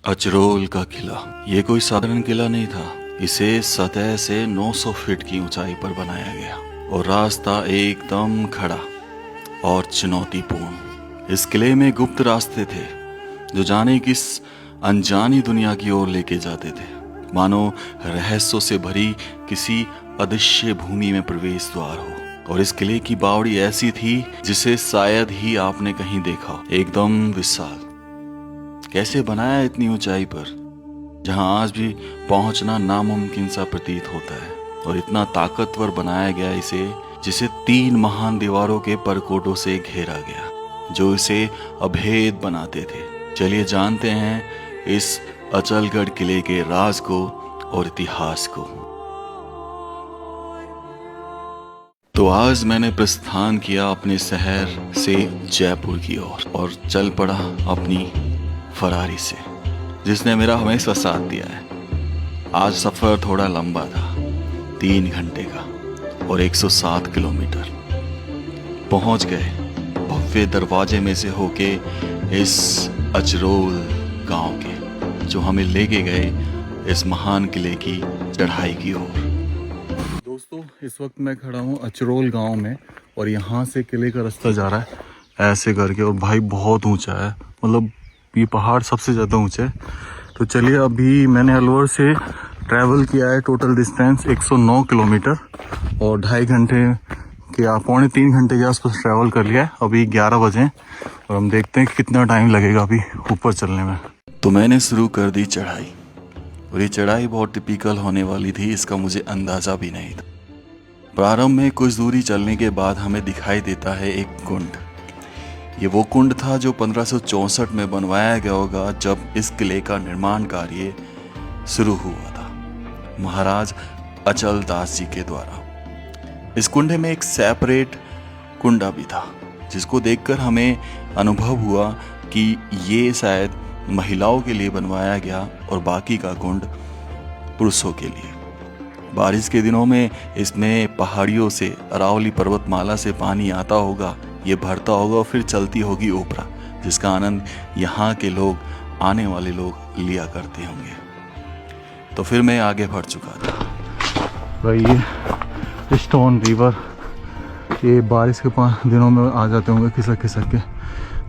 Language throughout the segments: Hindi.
अचरोल का किला ये कोई साधारण किला नहीं था। इसे सतह से 900 फीट की ऊंचाई पर बनाया गया और रास्ता एकदम खड़ा और चुनौतीपूर्ण। इस किले में गुप्त रास्ते थे जो जाने किस अनजानी दुनिया की ओर लेके जाते थे, मानो रहस्यों से भरी किसी अदृश्य भूमि में प्रवेश द्वार हो। और इस किले की बावड़ी ऐसी थी जिसे शायद ही आपने कहीं देखा हो, एकदम विशाल। कैसे बनाया इतनी ऊंचाई पर, जहां आज भी पहुंचना नामुमकिन सा प्रतीत होता है। और इतना ताकतवर बनाया गया इसे, जिसे 3 महान दीवारों के परकोटों से घेरा गया, जो इसे अभेद बनाते थे। चलिए जानते हैं इस अचलगढ़ किले के राज को और इतिहास को। तो आज मैंने प्रस्थान किया अपने शहर से जयपुर की ओर और चल पड़ा अपनी फरारी से, जिसने मेरा हमेशा साथ दिया है। आज सफ़र थोड़ा लंबा था, 3 घंटे का और 107 किलोमीटर। पहुंच गए भव्य दरवाजे में से होके इस अचरोल गांव के, जो हमें लेके गए इस महान किले की चढ़ाई की ओर। दोस्तों, इस वक्त मैं खड़ा हूँ अचरोल गांव में और यहाँ से किले का रास्ता जा रहा है ऐसे करके। और भाई बहुत ऊंचा है, मतलब ये पहाड़ सबसे ज़्यादा ऊंचा है। तो चलिए, अभी मैंने अलवर से ट्रैवल किया है टोटल डिस्टेंस 109 किलोमीटर और 2.5 घंटे के 2.25-3 घंटे के आसपास ट्रैवल कर लिया है। अभी 11 बजे और हम देखते हैं कितना टाइम लगेगा अभी ऊपर चलने में। तो मैंने शुरू कर दी चढ़ाई, और ये चढ़ाई बहुत टिपिकल होने वाली थी, इसका मुझे अंदाज़ा भी नहीं था। प्रारंभ में कुछ दूरी चलने के बाद हमें दिखाई देता है एक कुंड। ये वो कुंड था जो 1564 में बनवाया गया होगा, जब इस किले का निर्माण कार्य शुरू हुआ था महाराज अचल दास जी के द्वारा। इस कुंड में एक सेपरेट कुंडा भी था, जिसको देखकर हमें अनुभव हुआ कि ये शायद महिलाओं के लिए बनवाया गया और बाकी का कुंड पुरुषों के लिए। बारिश के दिनों में इसमें पहाड़ियों से, अरावली पर्वतमाला से पानी आता होगा, ये भरता होगा और फिर चलती होगी ओपरा, जिसका आनंद यहाँ के लोग, आने वाले लोग लिया करते होंगे। तो फिर मैं आगे बढ़ चुका था। भाई ये स्टोन रिवर, ये बारिश के दिनों में आ जाते होंगे खिसक खिसक के,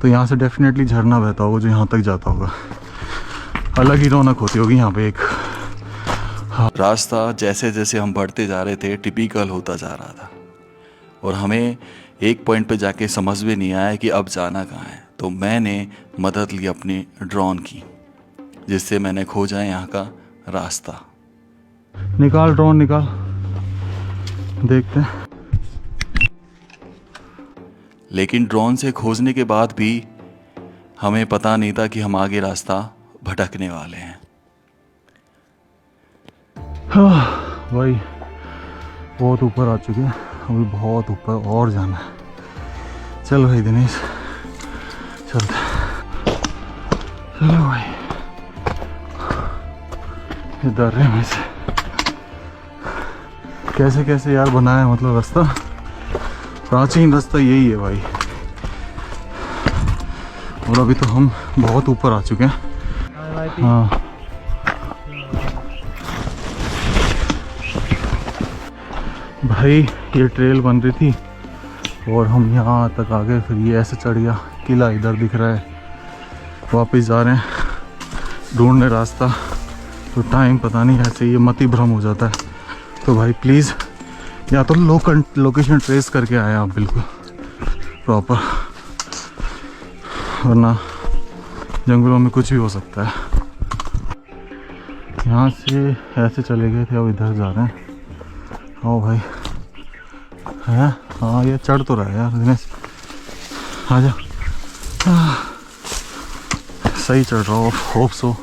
तो यहाँ से डेफिनेटली झरना बहता होगा जो यहाँ तक जाता होगा। अलग ही रौनक होती होगी यहाँ पे एक। रास्ता जैसे जैसे हम बढ़ते जा रहे थे टिपिकल होता जा रहा था, और हमें एक पॉइंट पे जाके समझ में नहीं आया कि अब जाना कहाँ है। तो मैंने मदद ली अपनी ड्रोन की, जिससे मैंने खोजा यहाँ का रास्ता। निकाल ड्रोन निकाल, देखते हैं। लेकिन ड्रोन से खोजने के बाद भी हमें पता नहीं था कि हम आगे रास्ता भटकने वाले हैं। भाई बहुत ऊपर आ चुके हैं, अभी बहुत ऊपर और जाना है। चल भाई दिनेश, चलते चलो भाई। ये दर्रे में से कैसे कैसे यार बनाया, मतलब रास्ता, प्राचीन रास्ता यही है भाई। और अभी तो हम बहुत ऊपर आ चुके हैं। हाँ भाई, ये ट्रेल बन रही थी और हम यहाँ तक आ गए, फिर ये ऐसे चढ़ गया। किला इधर दिख रहा है। वापस जा रहे हैं ढूंढने रास्ता, तो टाइम पता नहीं, ऐसे ये मति भ्रम हो जाता है। तो भाई प्लीज़ या तो लोकेशन ट्रेस करके आए आप बिल्कुल प्रॉपर, वरना जंगलों में कुछ भी हो सकता है। यहाँ से ऐसे चले गए थे, अब इधर जा रहे हैं। ओ भाई है, हाँ ये चढ़ तो रहा है यार दिनेश, आ जा। सही चढ़ रहा हो, होप सो।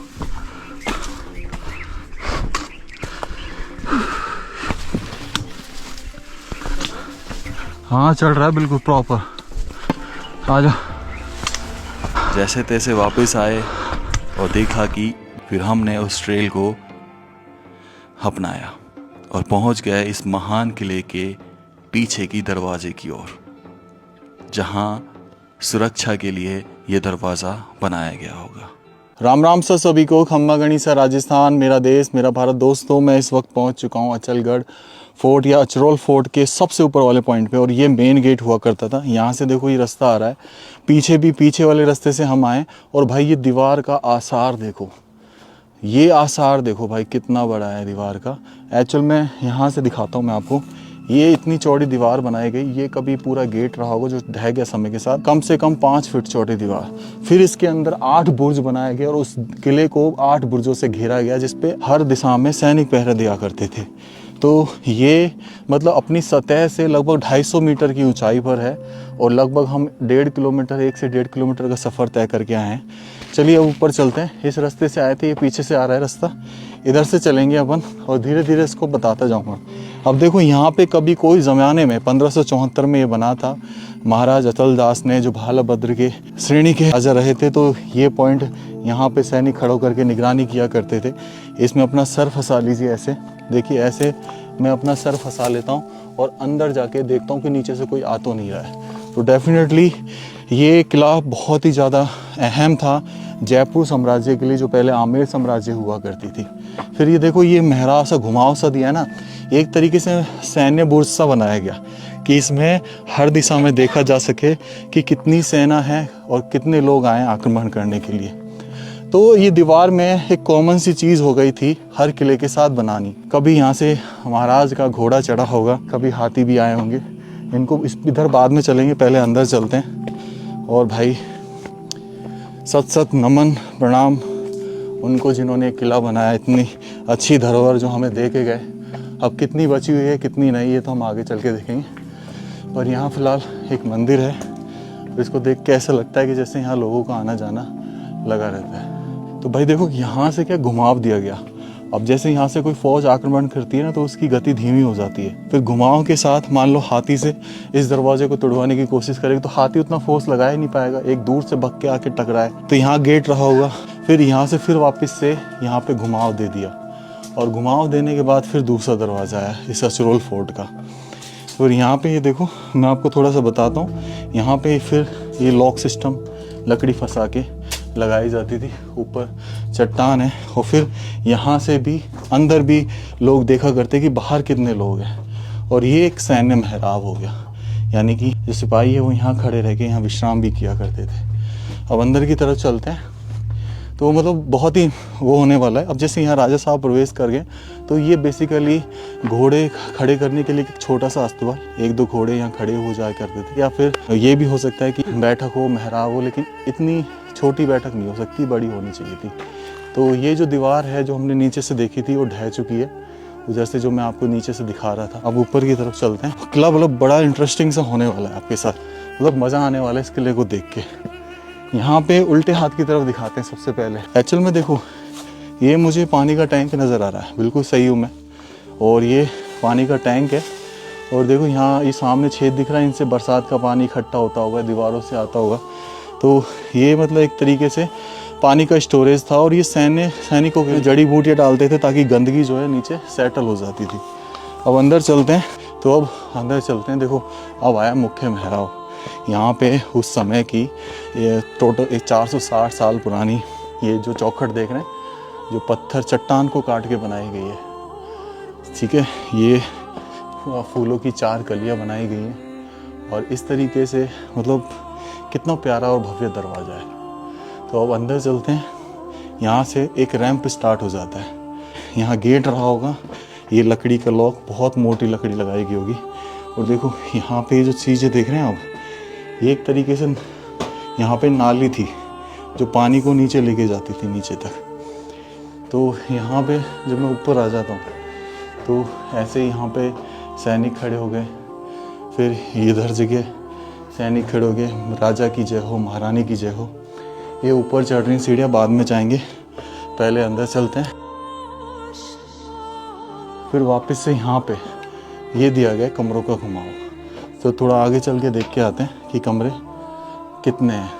हाँ चढ़ रहा है बिल्कुल प्रॉपर, आ जा। जैसे तैसे वापस आए और देखा कि फिर हमने उस ट्रेल को अपनाया और पहुंच गए इस महान किले के पीछे की दरवाजे की ओर, जहां सुरक्षा के लिए यह दरवाज़ा बनाया गया होगा। राम राम सर सभी को, खम्मा गणिसा राजस्थान मेरा देश मेरा भारत। दोस्तों मैं इस वक्त पहुंच चुका हूं अचलगढ़ फोर्ट या अचरोल फोर्ट के सबसे ऊपर वाले पॉइंट पे, और ये मेन गेट हुआ करता था। यहाँ से देखो ये रास्ता आ रहा है, पीछे भी पीछे वाले रास्ते से हम आए। और भाई ये दीवार का आसार देखो, ये आसार देखो भाई कितना बड़ा है दीवार का। एक्चुअल में यहाँ से दिखाता हूँ मैं आपको। ये इतनी चौड़ी दीवार बनाई गई, ये कभी पूरा गेट रहा होगा जो ढह गया समय के साथ। कम से कम 5 फीट चौड़ी दीवार, फिर इसके अंदर 8 बुर्ज बनाए गए और उस किले को 8 बुर्जों से घेरा गया, जिसपे हर दिशा में सैनिक पहरा दिया करते थे। तो ये मतलब अपनी सतह से लगभग 250 मीटर की ऊंचाई पर है, और लगभग हम 1.5 किलोमीटर 1 से 1.5 किलोमीटर का सफ़र तय करके आए हैं। चलिए अब ऊपर चलते हैं। इस रास्ते से आए थे, ये पीछे से आ रहा है रास्ता, इधर से चलेंगे अपन और धीरे धीरे इसको बताता जाऊंगा। अब देखो यहाँ पे कभी कोई ज़माने में 1574 में ये बना था। महाराज अचल दास ने, जो भालाभद्र के श्रेणी के राजा रहे थे, तो ये पॉइंट यहाँ पे सैनिक खड़ो करके निगरानी किया करते थे। इसमें अपना सर फंसा लीजिए, ऐसे देखिए, ऐसे मैं अपना सर फंसा लेता हूँ और अंदर जाके देखता हूँ कि नीचे से कोई आ तो नहीं रहा है। तो डेफिनेटली ये किला बहुत ही ज़्यादा अहम था जयपुर साम्राज्य के लिए, जो पहले आमेर साम्राज्य हुआ करती थी। फिर ये देखो, ये मेहराब सा घुमाव सा दिया ना, एक तरीके से सैन्य बुर्ज सा बनाया गया कि इसमें हर दिशा में देखा जा सके कि कितनी सेना है और कितने लोग आए आक्रमण करने के लिए। तो ये दीवार में एक कॉमन सी चीज़ हो गई थी हर किले के साथ बनानी। कभी यहाँ से महाराज का घोड़ा चढ़ा होगा, कभी हाथी भी आए होंगे। इनको इधर बाद में चलेंगे, पहले अंदर चलते हैं। और भाई सत सत नमन प्रणाम उनको जिन्होंने किला बनाया, इतनी अच्छी धरोहर जो हमें दे के गए। अब कितनी बची हुई है कितनी नहीं, ये तो हम आगे चल के देखेंगे। और यहाँ फ़िलहाल एक मंदिर है, इसको देख के ऐसा लगता है कि जैसे यहाँ लोगों का आना जाना लगा रहता है। तो भाई देखो यहाँ से क्या घुमाव दिया गया। अब जैसे यहाँ से कोई फौज आक्रमण करती है ना, तो उसकी गति धीमी हो जाती है। फिर घुमाव के साथ मान लो हाथी से इस दरवाजे को तोड़वाने की कोशिश करेगी, तो हाथी उतना फोर्स लगा ही नहीं पाएगा, एक दूर से भग के आके टकराए। तो यहाँ गेट रहा होगा, फिर यहाँ से फिर वापस से यहाँ पे घुमाव दे दिया, और घुमाव देने के बाद फिर दूसरा दरवाज़ा आया इस अचरोल फोर्ट का। और यहाँ पे ये देखो, मैं आपको थोड़ा सा बताता हूँ। यहाँ पे फिर ये लॉक सिस्टम लकड़ी फंसा के लगाई जाती थी, ऊपर चट्टान है। और फिर यहाँ से भी अंदर भी लोग देखा करते कि बाहर कितने लोग हैं। और ये एक सैन्य महराब हो गया, यानी कि जो सिपाही है वो यहाँ खड़े रह के यहाँ विश्राम भी किया करते थे। अब अंदर की तरफ चलते हैं, तो मतलब बहुत ही वो होने वाला है। अब जैसे यहाँ राजा साहब प्रवेश कर गए, तो ये बेसिकली घोड़े खड़े करने के लिए एक छोटा सा अस्तबल, 1-2 घोड़े यहाँ खड़े हो जाया करते थे। या फिर ये भी हो सकता है कि बैठक हो, महराब हो, लेकिन इतनी छोटी बैठक नहीं हो सकती, बड़ी होनी चाहिए थी। तो ये जो दीवार है जो हमने नीचे से देखी थी वो ढह चुकी है, जैसे जो मैं आपको नीचे से दिखा रहा था। अब ऊपर की तरफ चलते हैं। किला मतलब बड़ा इंटरेस्टिंग सा होने वाला है आपके साथ, मतलब मज़ा आने वाला है इस किले को देख के। यहाँ पे उल्टे हाथ की तरफ दिखाते हैं सबसे पहले। एक्चुअल में देखो, ये मुझे पानी का टैंक नज़र आ रहा है, बिल्कुल सही हूँ मैं। और ये पानी का टैंक है, और देखो यहाँ ये सामने छेद दिख रहा है, इनसे बरसात का पानी इकट्ठा होता होगा, दीवारों से आता होगा। तो ये मतलब एक तरीके से पानी का स्टोरेज था। और ये सैनिकों के जड़ी बूटियाँ डालते थे ताकि गंदगी जो है नीचे सेटल हो जाती थी। अब अंदर चलते हैं। तो अब अंदर चलते हैं। देखो अब आया मुख्य महराब। यहाँ पे उस समय की ये टोटल 460 साल पुरानी ये जो चौखट देख रहे हैं, जो पत्थर चट्टान को काट के बनाई गई है, ठीक है। ये फूलों की 4 कलियाँ बनाई गई हैं, और इस तरीके से मतलब कितना प्यारा और भव्य दरवाज़ा है। तो अब अंदर चलते हैं। यहाँ से एक रैंप स्टार्ट हो जाता है। यहाँ गेट रहा होगा, ये लकड़ी का लॉक, बहुत मोटी लकड़ी लगाई गई होगी। और देखो यहाँ पे जो चीज़ें देख रहे हैं आप, ये एक तरीके से यहाँ पे नाली थी जो पानी को नीचे लेके जाती थी नीचे तक। तो यहाँ पे जब मैं ऊपर आ जाता हूँ, तो ऐसे यहाँ पे सैनिक खड़े हो गए। फिर इधर जगह सैनिक खड़े हो गए, राजा की जय हो, महारानी की जय हो। ये ऊपर चढ़ रही सीढ़ियाँ बाद में जाएंगे, पहले अंदर चलते हैं। फिर वापस से यहाँ पे ये दिया गया कमरों का घुमाव। तो थोड़ा आगे चल के देख के आते हैं कि कमरे कितने हैं।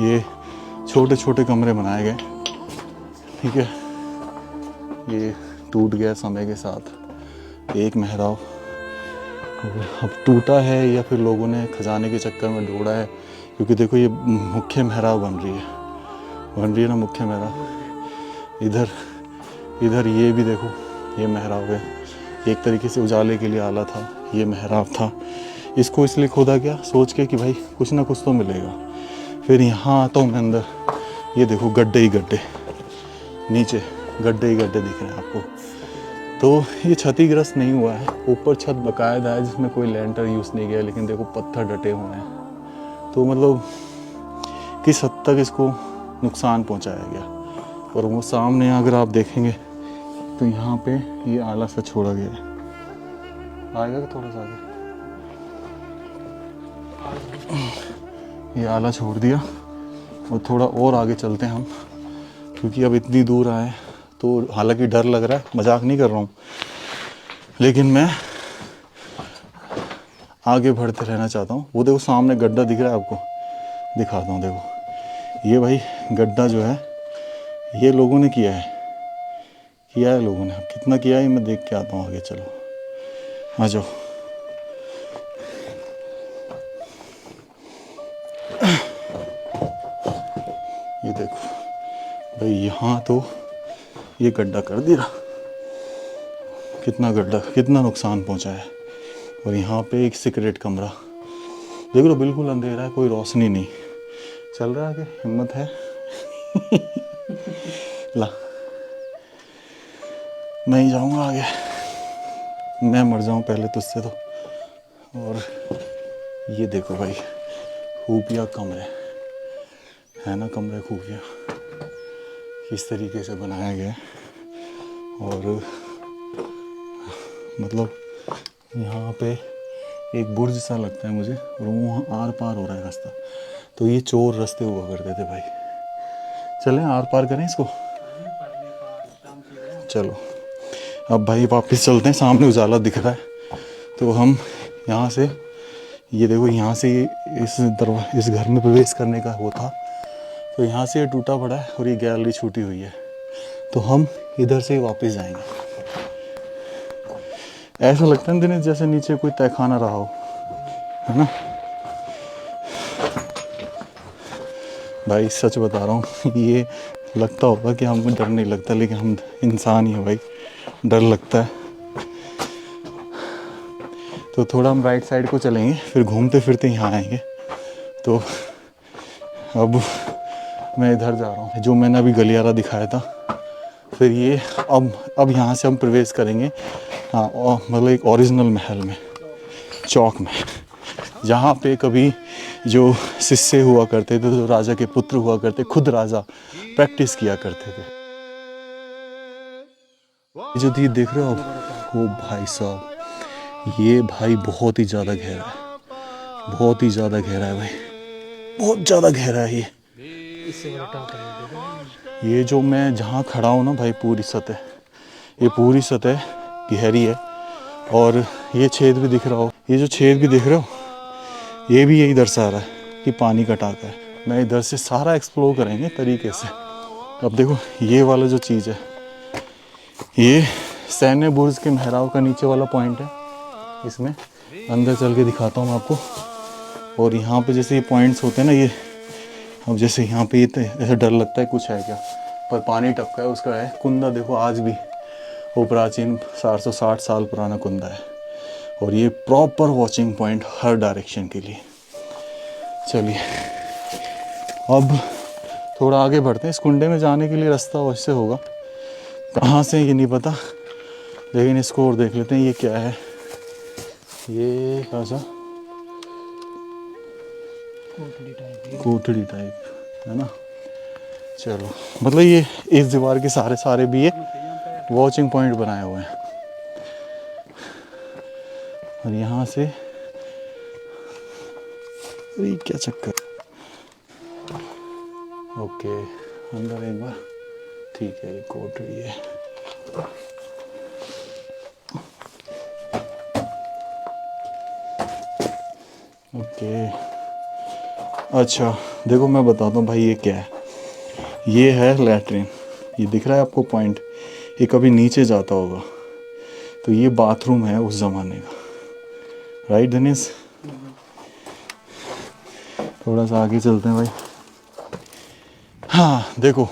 ये छोटे छोटे कमरे बनाए गए, ठीक है। ये टूट गया समय के साथ एक महराब, अब टूटा है या फिर लोगों ने खजाने के चक्कर में ढूंढा है, क्योंकि देखो ये मुख्य महराब बन रही है। बन रही है ना मुख्य मेहराब। इधर इधर ये भी देखो, ये मेहराब है, एक तरीके से उजाले के लिए आला था, ये मेहराब था। इसको इसलिए खोदा गया सोच के कि भाई कुछ ना कुछ तो मिलेगा। फिर यहाँ आता हूँ मैं अंदर, ये देखो गड्ढे ही गड्ढे, नीचे गड्ढे ही गड्ढे दिख रहे हैं आपको। तो ये क्षतिग्रस्त नहीं हुआ है, ऊपर छत बकायदा है जिसमें कोई लैंटर यूज़ नहीं किया, लेकिन देखो पत्थर डटे हुए हैं। तो मतलब किस हद तक इसको नुकसान पहुंचाया गया। और वो सामने अगर आप देखेंगे तो यहाँ पे ये आला सा छोड़ा गया है, आएगा कि थोड़ा सा आगे, ये आला छोड़ दिया। और थोड़ा और आगे चलते हैं हम, क्योंकि अब इतनी दूर आए तो हालांकि डर लग रहा है, मजाक नहीं कर रहा हूँ, लेकिन मैं आगे बढ़ते रहना चाहता हूँ। वो देखो सामने गड्ढा दिख रहा है आपको, दिखाता हूँ। देखो ये भाई गड्ढा जो है ये लोगों ने किया है लोगों ने। कितना किया है मैं देख के आता हूँ आगे, चलो आ जाओ। ये देखो भाई, यहाँ तो ये गड्ढा कर दिया, कितना गड्ढा, कितना नुकसान पहुँचा है। और यहाँ पे एक सीक्रेट कमरा देख लो, बिल्कुल अंधेरा है, कोई रोशनी नहीं। चल रहा है कि हिम्मत है? ला, मैं ही जाऊँगा आगे, मैं मर जाऊँ पहले तुझसे तो। और ये देखो भाई खुफिया कमरे है ना, कमरे खुफिया किस तरीके से बनाया गया है। और मतलब यहाँ पे एक बुर्ज सा लगता है मुझे, और वहाँ आर पार हो रहा है रास्ता। तो ये चोर रास्ते हुआ करते थे भाई। चलें आर पार करें इसको, चलो। अब भाई वापस चलते हैं, सामने उजाला दिख रहा है। तो हम यहाँ से, ये देखो यहाँ से इस घर में प्रवेश करने का वो था, तो यहाँ से ये टूटा पड़ा है और ये गैलरी छूटी हुई है। तो हम इधर से वापस जाएंगे। ऐसा लगता है दिनेश जैसे नीचे कोई तहखाना रहा हो, है ना भाई? सच बता रहा हूँ, ये लगता होगा कि हमें डर नहीं लगता, लेकिन हम इंसान ही हैं भाई, डर लगता है। तो थोड़ा हम राइट साइड को चलेंगे, फिर घूमते फिरते यहाँ आएंगे। तो अब मैं इधर जा रहा हूँ, जो मैंने अभी गलियारा दिखाया था। फिर ये अब यहाँ से हम प्रवेश करेंगे, हाँ, मतलब एक ओरिजिनल महल में, चौक में, जहाँ पे कभी जो शिष्य हुआ करते थे, जो राजा के पुत्र हुआ करते, खुद राजा प्रैक्टिस किया करते थे। जो चीज देख रहे हो आप, वो भाई साहब, ये भाई बहुत ही ज़्यादा गहरा है, बहुत ही ज़्यादा गहरा है भाई, बहुत ज़्यादा गहरा है ये जो मैं जहाँ खड़ा हूँ ना भाई, पूरी सतह, ये पूरी सतह गहरी है। और ये छेद भी दिख रहा हो, ये जो छेद भी दिख रहे हो, ये भी यही दर्शा रहा है कि पानी का टाका है। मैं इधर से सारा एक्सप्लोर करेंगे तरीके से। अब देखो ये वाला जो चीज़ है, ये सैन्य बुर्ज के मेहराब का नीचे वाला पॉइंट है। इसमें अंदर चल के दिखाता हूँ आपको। और यहाँ पे जैसे ये पॉइंट्स होते हैं ना, ये अब जैसे यहाँ पे ये ऐसा डर लगता है कुछ है क्या, पर पानी टपका है उसका है। कुंदा देखो आज भी वो प्राचीन 460 साल पुराना कुंदा है। और ये प्रॉपर वॉचिंग पॉइंट हर डायरेक्शन के लिए। चलिए अब थोड़ा आगे बढ़ते हैं। इस कुंडे में जाने के लिए रास्ता वैसे होगा, कहाँ से ये नहीं पता, लेकिन इसको और देख लेते हैं। ये क्या है, ये ऐसा कोठड़ी टाइप है ना। चलो, मतलब ये इस दीवार के सारे भी ये वॉचिंग पॉइंट बनाए हुए हैं। और यहाँ से ये क्या चक्कर, ओके अंदर एक बार, ठीक है, ये कोठड़ी है। ओके अच्छा, देखो मैं बताता हूँ भाई, ये क्या है। ये है लैट्रिन, ये दिख रहा है आपको पॉइंट, ये कभी नीचे जाता होगा। तो ये बाथरूम है उस ज़माने का, राइट दिनेश? थोड़ा सा आगे चलते हैं भाई। हाँ देखो,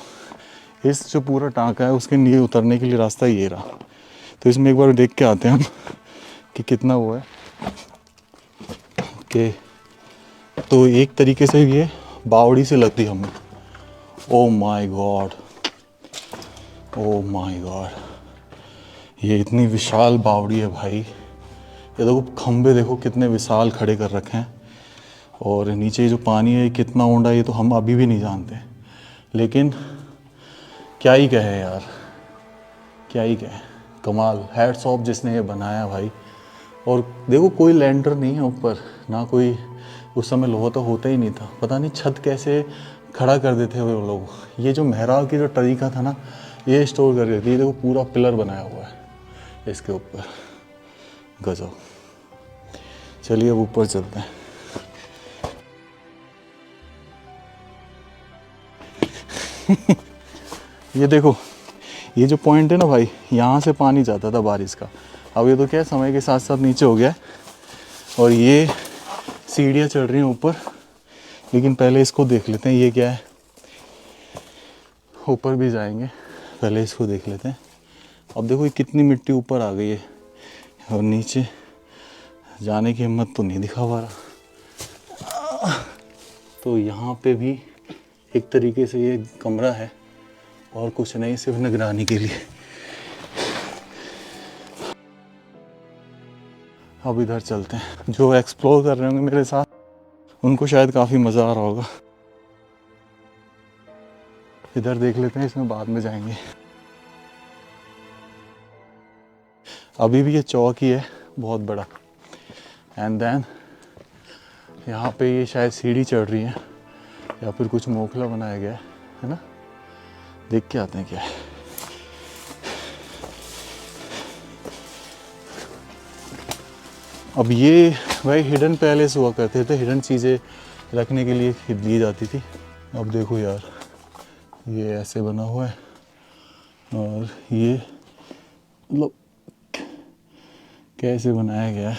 इस जो पूरा टाँका है उसके लिए उतरने के लिए रास्ता ये रहा। तो इसमें एक बार देख के आते हैं हम कि कितना वो है कि, तो एक तरीके से ये बावड़ी से लगती हमें। Oh my God, oh my God, ये इतनी विशाल बावड़ी है भाई। ये देखो खंबे देखो कितने विशाल खड़े कर रखे हैं, और नीचे जो पानी है कितना ऊंडा ये तो हम अभी भी नहीं जानते। लेकिन क्या ही कहे यार, क्या ही कहे, कमाल, हैट्स ऑफ जिसने ये बनाया भाई। और देखो कोई लैंडर नहीं है ऊपर, ना कोई, उस समय लोहा तो होता ही नहीं था, पता नहीं छत कैसे खड़ा कर देते हुए वो लोग। ये जो मेहराब की जो तरीका था ना, ये स्टोर कर देती है। देखो पूरा पिलर बनाया हुआ है इसके ऊपर, गजब। चलिए अब ऊपर चलते हैं। ये देखो, ये जो पॉइंट है ना भाई, यहाँ से पानी जाता था बारिश का। अब ये तो क्या है, समय के साथ साथ नीचे हो गया है, और ये सीढ़ियाँ चढ़ रही हैं ऊपर। लेकिन पहले इसको देख लेते हैं ये क्या है, ऊपर भी जाएंगे, पहले इसको देख लेते हैं। अब देखो ये कितनी मिट्टी ऊपर आ गई है, और नीचे जाने की हिम्मत तो नहीं दिखा पा रहा। तो यहाँ पे भी एक तरीके से ये कमरा है, और कुछ नहीं, सिर्फ निगरानी के लिए। अब इधर चलते हैं। जो एक्सप्लोर कर रहे होंगे मेरे साथ, उनको शायद काफ़ी मज़ा आ रहा होगा। इधर देख लेते हैं, इसमें बाद में जाएंगे। अभी भी ये चौक ही है बहुत बड़ा। एंड देन यहाँ पे ये शायद सीढ़ी चढ़ रही है, या फिर कुछ मोखला बनाया गया है ना। देख के आते हैं क्या है। अब ये भाई हिडन पैलेस हुआ करते थे, हिडन चीज़ें रखने के लिए दी जाती थी। अब देखो यार, ये ऐसे बना हुआ है, और ये मतलब कैसे बनाया गया है।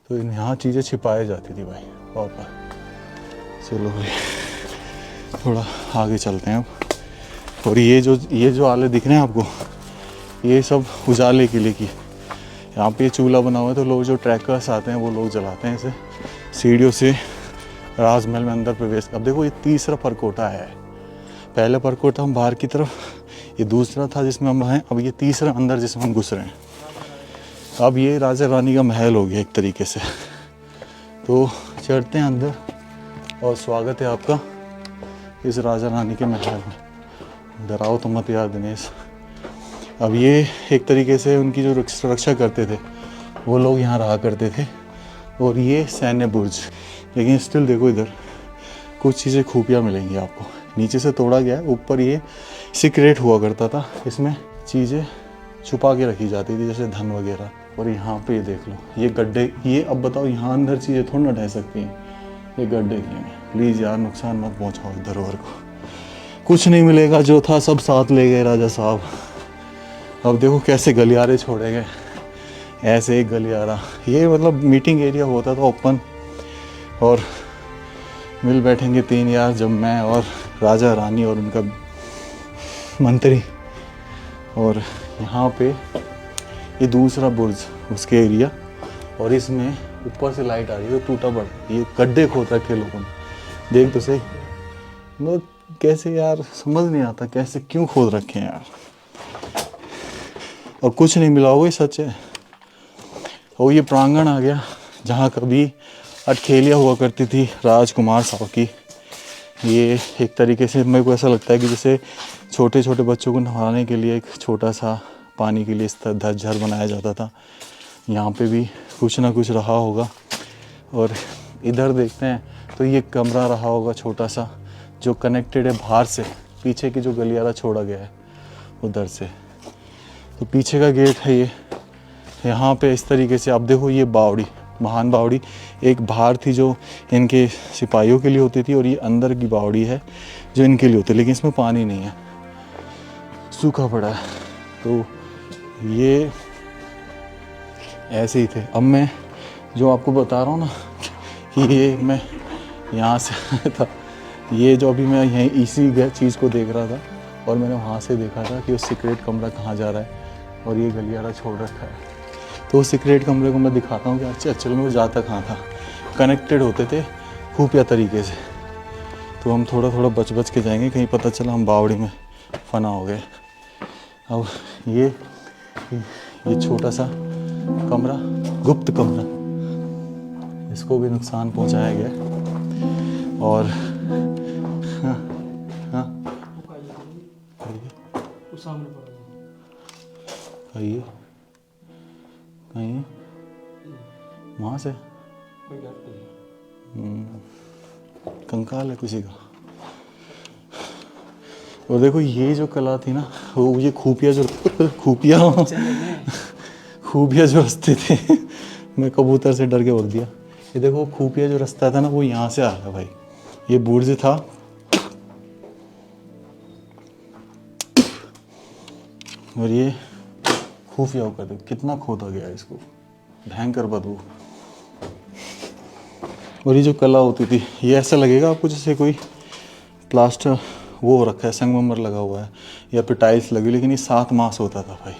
तो यहाँ चीज़ें छिपाई जाती थी भाई प्रॉपर। चलो भाई थोड़ा आगे चलते हैं अब। और ये जो आले दिख रहे हैं आपको, ये सब उजाले के लिए की। यहाँ पे चूल्हा बना हुआ है, तो लोग जो ट्रैकर्स आते हैं वो लोग जलाते हैं इसे। सीढ़ियों से राजमहल में अंदर प्रवेश। अब देखो ये तीसरा परकोटा है। पहला परकोटा हम बाहर की तरफ, ये दूसरा था जिसमें हम हैं, अब ये तीसरा अंदर जिसमें हम घुस रहे हैं। अब ये राजा रानी का महल हो गया एक तरीके से। तो चढ़ते हैं अंदर, और स्वागत है आपका इस राजा रानी के महल में। डराओ तो मत यार दिनेश। अब ये एक तरीके से उनकी जो रक्षा करते थे वो लोग यहाँ रहा करते थे, और ये सैन्य बुर्ज। लेकिन स्टिल देखो इधर कुछ चीज़ें खूबियाँ मिलेंगी आपको। नीचे से तोड़ा गया है, ऊपर ये सीक्रेट हुआ करता था, इसमें चीज़ें छुपा के रखी जाती थी, जैसे धन वगैरह। और यहाँ पे ये देख लो, ये गड्ढे, ये अब बताओ यहाँ अंदर चीज़ें थोड़ी ना ढह सकती हैं, ये गड्ढे किए हैं। प्लीज़ यार नुकसान मत पहुँचाओ धरोहर को। कुछ नहीं मिलेगा, जो था सब साथ ले गए राजा साहब। अब देखो कैसे गलियारे छोड़े गए, ऐसे एक गलियारा। ये मतलब मीटिंग एरिया होता था ओपन, और मिल बैठेंगे तीन यार, जब मैं और राजा रानी और उनका मंत्री। और यहाँ पे ये दूसरा बुर्ज, उसके एरिया, और इसमें ऊपर से लाइट आ रही है, तो टूटा पड़ा। ये गड्ढे खोद रखे लोगों ने, देख तो सही। मतलब कैसे यार, समझ नहीं आता कैसे, क्यों खोद रखे हैं यार। और कुछ नहीं मिला होगा, ये सच है। और ये प्रांगण आ गया जहाँ कभी अटखेलियाँ हुआ करती थी राजकुमार साहब की। ये एक तरीके से मेरे को ऐसा लगता है कि जैसे छोटे छोटे बच्चों को नहलाने के लिए एक छोटा सा पानी के लिए झर बनाया जाता था। यहाँ पे भी कुछ ना कुछ रहा होगा। और इधर देखते हैं तो ये कमरा रहा होगा छोटा सा, जो कनेक्टेड है बाहर से, पीछे की जो गलियारा छोड़ा गया है उधर से। तो पीछे का गेट है ये। यहाँ पे इस तरीके से अब देखो, ये बावड़ी, महान बावड़ी एक बाहर थी जो इनके सिपाहियों के लिए होती थी, और ये अंदर की बावड़ी है जो इनके लिए होती है। लेकिन इसमें पानी नहीं है, सूखा पड़ा है। तो ये ऐसे ही थे। अब मैं जो आपको बता रहा हूँ ना कि ये मैं यहाँ से आया था, ये जो अभी मैं यहीं इसी चीज़ को देख रहा था और मैंने वहाँ से देखा था कि वो सीक्रेट कमरा कहाँ जा रहा है और ये गलियारा छोड़ रखा है। तो उस सीक्रेट कमरे को मैं दिखाता हूँ कि एक्चुअल में वो जाता कहाँ था। कनेक्टेड होते थे खुफिया तरीके से। तो हम थोड़ा थोड़ा बच के जाएंगे, कहीं पता चला हम बावड़ी में फना हो गए। अब ये छोटा सा कमरा, गुप्त कमरा, इसको भी नुकसान पहुंचाया गया। और हाँ हाँ कहिए कहीं वहाँ से कंकाल है किसी का। और देखो ये जो कला थी ना, वो ये खुफिया जो रास्ते थे मैं कबूतर से डर के बोल दिया। ये देखो खुफिया जो रास्ता था ना, वो यहाँ से आ रहा भाई। ये बुर्ज था और ये खुफिया होकर देखो कितना खोदा गया इसको, भयंकर बदबू। और ये जो कला होती थी, ये ऐसा लगेगा आपको जैसे कोई प्लास्टर वो हो रखा है, संगमरमर लगा हुआ है या फिर टाइल्स लगी, लेकिन ये 7 मास होता था भाई।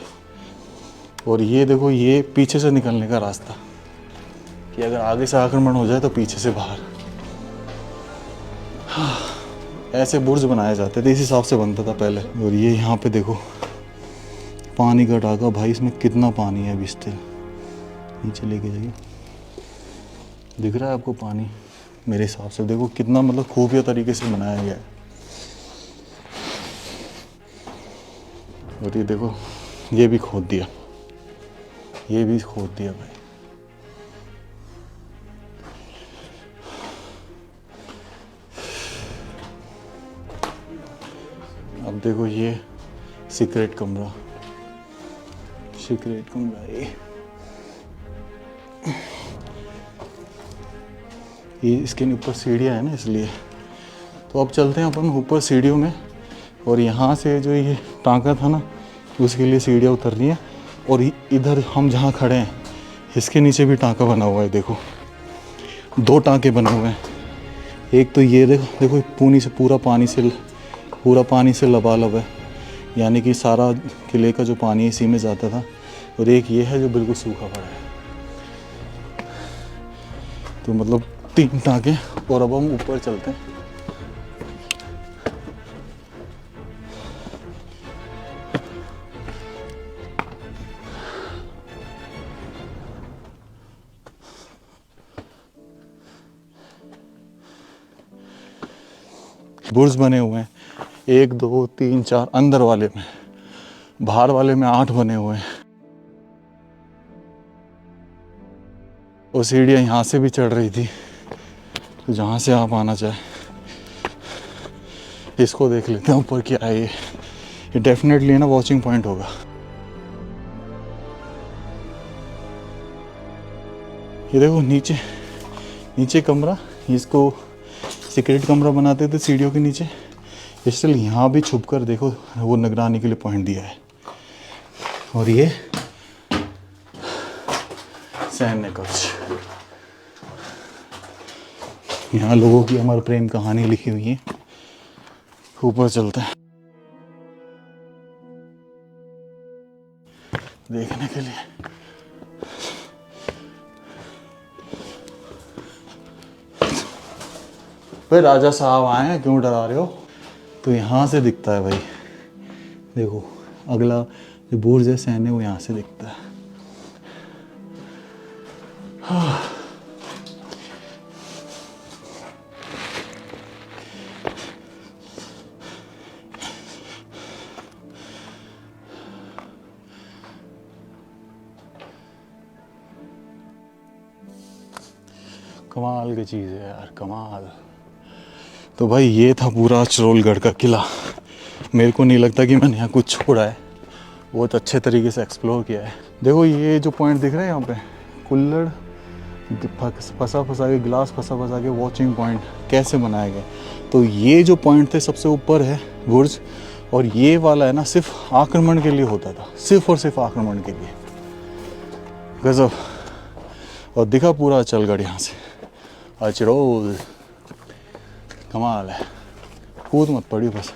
और ये देखो ये पीछे से निकलने का रास्ता, कि अगर आगे से आक्रमण हो जाए तो पीछे से बाहर। ऐसे बुर्ज बनाए जाते थे, इस हिसाब से बनता था पहले। और ये यहाँ पे देखो पानी का टाका भाई, इसमें कितना पानी है अभी स्टिल। नीचे लेके जाइए, दिख रहा है आपको पानी? मेरे हिसाब से देखो कितना मतलब खुफिया तरीके से बनाया गया है। और ये देखो ये भी खोद दिया, ये भी खोद दिया भाई। अब देखो ये सीक्रेट कमरा ये इसके ऊपर सीढ़ियाँ है ना, इसलिए। तो अब चलते हैं अपन ऊपर सीढ़ियों में। और यहाँ से जो ये टाँका था ना, उसके लिए सीढ़ियाँ उतर रही हैं। और इधर हम जहाँ खड़े हैं इसके नीचे भी टाँका बना हुआ है। देखो 2 टाँके बने हुए हैं। एक तो ये देखो पूरा पानी से लबालब है, यानी कि सारा किले का जो पानी इसी में जाता था। और एक ये है जो बिल्कुल सूखा पड़ा है। तो मतलब 3 टाँके। और अब हम ऊपर चलते हैं। बुर्ज बने हुए हैं 1 2 3 4 अंदर वाले में, बाहर वाले में 8 बने हुए हैं। और सीढ़ियाँ यहाँ से भी चढ़ रही थी, तो जहाँ से आप आना चाहे इसको देख लेते हैं ऊपर क्या है। ये डेफिनेटली ना वॉचिंग पॉइंट होगा। ये देखो नीचे कमरा, इसको सीक्रेट कमरा बनाते थे सीढ़ियों के नीचे। इसलिए यहाँ भी छुप कर देखो वो निगरानी के लिए पॉइंट दिया है। और ये सैन्य कक्ष, यहाँ लोगों की अमर प्रेम कहानी लिखी हुई है। ऊपर चलते हैं देखने के लिए। भाई राजा साहब आए हैं, क्यों डरा रहे हो? तो यहाँ से दिखता है भाई, देखो अगला जो बुर्ज है सैन्य, वो यहाँ से दिखता है। कमाल की चीज़ है यार, कमाल। तो भाई ये था पूरा चित्तौड़गढ़ का किला। मेरे को नहीं लगता कि मैंने यहाँ कुछ छोड़ा है, बहुत अच्छे तरीके से एक्सप्लोर किया है। देखो ये जो पॉइंट दिख रहा है यहाँ पे, कुल्हड़ फंसा के, गिलास फंसा के वॉचिंग पॉइंट कैसे बनाया गया। तो ये जो पॉइंट थे सबसे ऊपर है बुर्ज, और ये वाला है ना सिर्फ आक्रमण के लिए होता था, सिर्फ और सिर्फ आक्रमण के लिए। गजब। और दिखा पूरा चित्तौड़गढ़ यहाँ से, चित्तौड़, कमाल है। कूद मत पड़ी बस।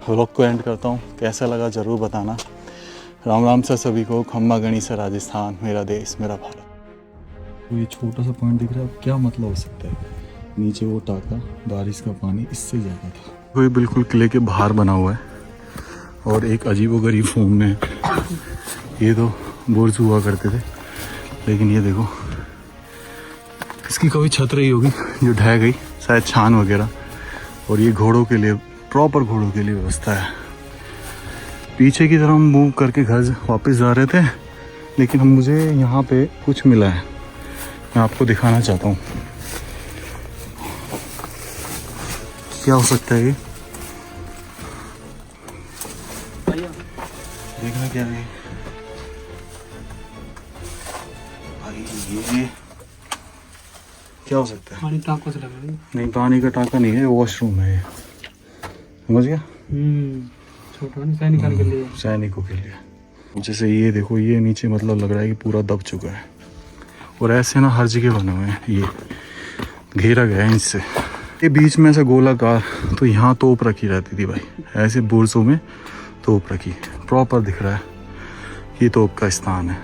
व्लॉग को एंड करता हूँ, कैसा लगा ज़रूर बताना। राम राम से सभी को, खम्मा गणी से राजस्थान, मेरा देश मेरा भारत। तो ये छोटा सा पॉइंट दिख रहा है, क्या मतलब हो सकता है? नीचे वो टाका, बारिश का पानी इससे ज़्यादा था। वो बिल्कुल किले के बाहर बना हुआ है और एक अजीबोगरीब फॉर्म में। ये तो बुर्ज हुआ करते थे, लेकिन ये देखो इसकी कभी छत रही होगी जो ढह गई, शायद छान वगैरह। और ये घोड़ों के लिए, प्रॉपर घोड़ों के लिए व्यवस्था है। पीछे की तरफ हम मूव करके घर वापस जा रहे थे, लेकिन मुझे यहाँ पे कुछ मिला है, मैं आपको दिखाना चाहता हूँ। क्या हो सकता है ये? देखना क्या है भाई, ये क्या हो सकता है? पानी टाँकों से लग रही है। नहीं, पानी का टाँका नहीं है, वॉशरूम है ये। समझ गया? छोटा नहीं, सैनिकों के लिए। सैनिकों के लिए। जैसे ये देखो, ये नीचे मतलब लग रहा है कि पूरा दब चुका है। और ऐसे ना हर जगह बने हुए हैं, ये घेरा गया है इससे। ये बीच में ऐसा गोलाकार, तो यहाँ तोप रखी रहती थी भाई, ऐसे बुर्जों में तोप रखी, प्रॉपर दिख रहा है ये तोप का स्थान है।